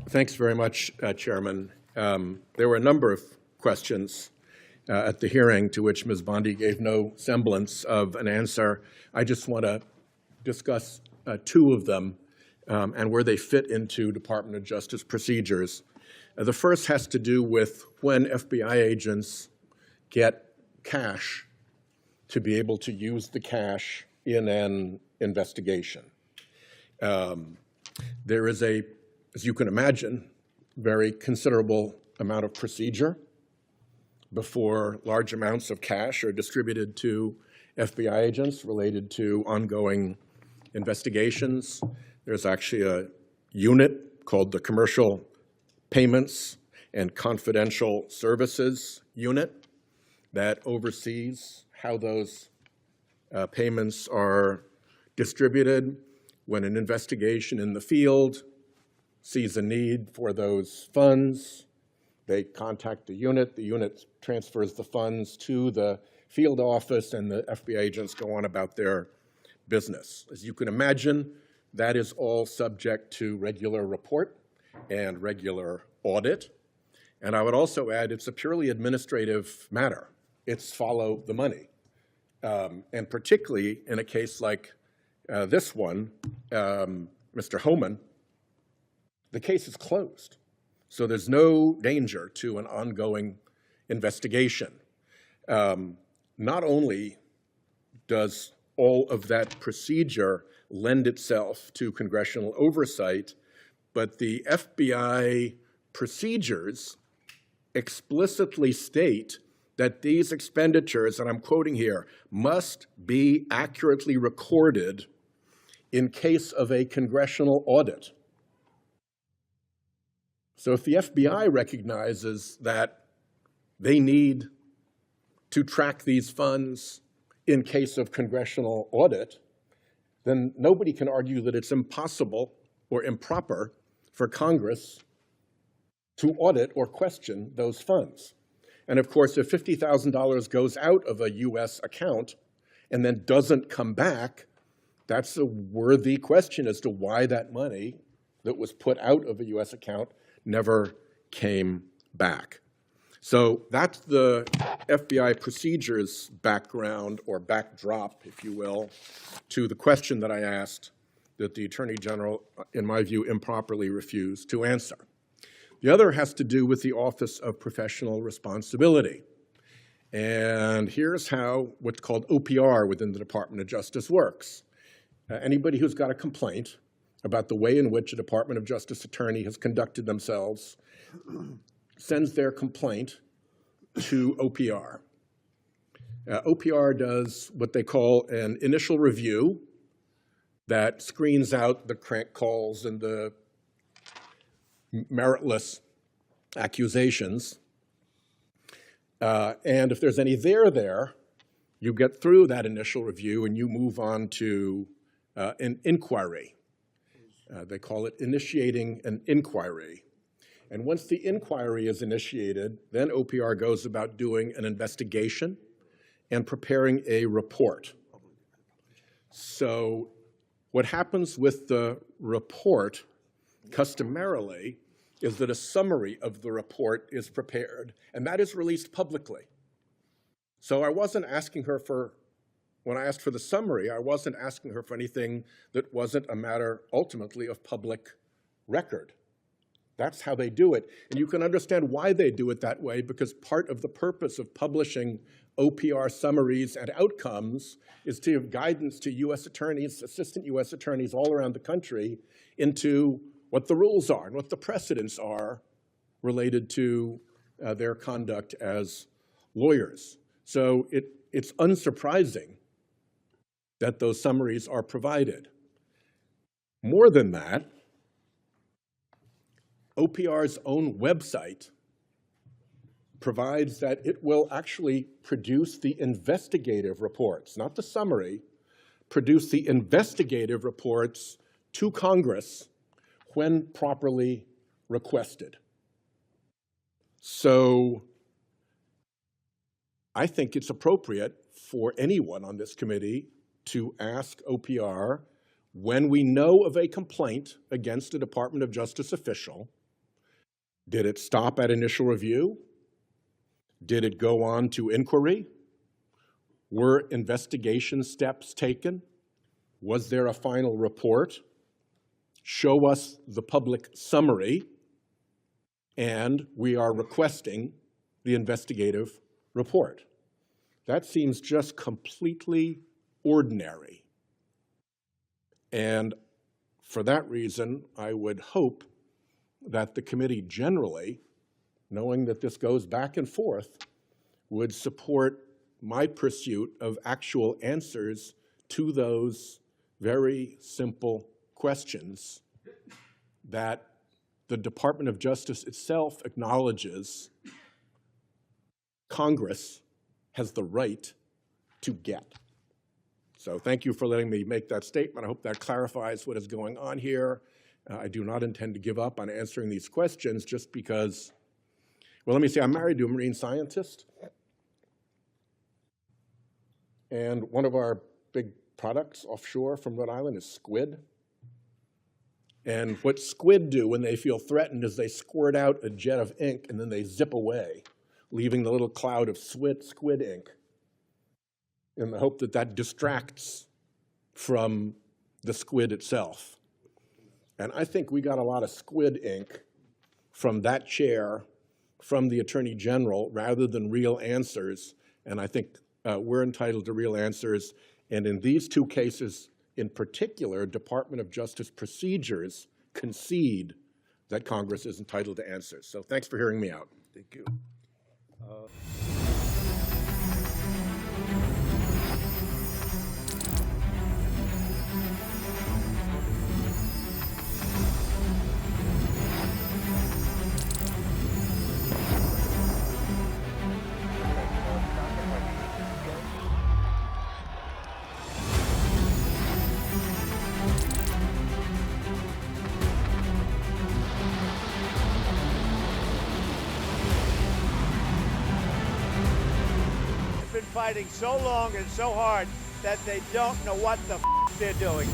Thanks very much, Chairman. There were a number of questions at the hearing to which Ms. Bondi gave no semblance of an answer. I just want to discuss two of them and where they fit into Department of Justice procedures. The first has to do with when FBI agents get cash to be able to use the cash in an investigation. There is a, as you can imagine, very considerable amount of procedure before large amounts of cash are distributed to FBI agents related to ongoing investigations. There's actually a unit called the Commercial Payments and Confidential Services Unit that oversees how those payments are distributed. When an investigation in the field sees a need for those funds, they contact the unit transfers the funds to the field office, and the FBI agents go on about their business. As you can imagine, that is all subject to regular report and regular audit. And I would also add, it's a purely administrative matter. It's follow the money. And particularly in a case like this one, Mr. Homan, the case is closed. So there's no danger to an ongoing investigation. Not only does all of that procedure lend itself to congressional oversight, but the FBI procedures explicitly state that these expenditures, and I'm quoting here, must be accurately recorded in case of a congressional audit. So if the FBI recognizes that they need to track these funds in case of congressional audit, then nobody can argue that it's impossible or improper for Congress to audit or question those funds. And of course, if $50,000 goes out of a US account and then doesn't come back, that's a worthy question as to why that money that was put out of a US account never came back. So that's the FBI procedures background, or backdrop, if you will, to the question that I asked that the Attorney General, in my view, improperly refused to answer. The other has to do with the Office of Professional Responsibility. And here's how what's called OPR within the Department of Justice works. Anybody who's got a complaint about the way in which a Department of Justice attorney has conducted themselves sends their complaint to OPR. OPR does what they call an initial review that screens out the crank calls and the meritless accusations. And if there's any there, you get through that initial review and you move on to an inquiry. They call it initiating an inquiry. And once the inquiry is initiated, then OPR goes about doing an investigation and preparing a report. So what happens with the report customarily is that a summary of the report is prepared, and that is released publicly. So I wasn't asking her for, when I asked for the summary, I wasn't asking her for anything that wasn't a matter ultimately of public record. That's how they do it. And you can understand why they do it that way, because part of the purpose of publishing OPR summaries and outcomes is to give guidance to US attorneys, assistant US attorneys all around the country into what the rules are and what the precedents are related to their conduct as lawyers. So it's unsurprising that those summaries are provided. More than that, OPR's own website provides that it will actually produce the investigative reports, not the summary, produce the investigative reports to Congress when properly requested. So I think it's appropriate for anyone on this committee to ask OPR, when we know of a complaint against a Department of Justice official, Did it stop at initial review? Did it go on to inquiry? Were investigation steps taken? Was there a final report? Show us the public summary, and we are requesting the investigative report. That seems just completely ordinary. And for that reason, I would hope that the committee generally, knowing that this goes back and forth, would support my pursuit of actual answers to those very simple questions that the Department of Justice itself acknowledges Congress has the right to get. So thank you for letting me make that statement. I hope that clarifies what is going on here. I do not intend to give up on answering these questions just because, well, let me say, I'm married to a marine scientist. And one of our big products offshore from Rhode Island is squid. And what squid do when they feel threatened is they squirt out a jet of ink and then they zip away, leaving the little cloud of squid ink in the hope that that distracts from the squid itself. And I think we got a lot of squid ink from that chair, from the Attorney General, rather than real answers. And I think we're entitled to real answers. And in these two cases in particular, Department of Justice procedures concede that Congress is entitled to answers. So thanks for hearing me out. Thank you. Fighting so long and so hard that they don't know what the they're doing.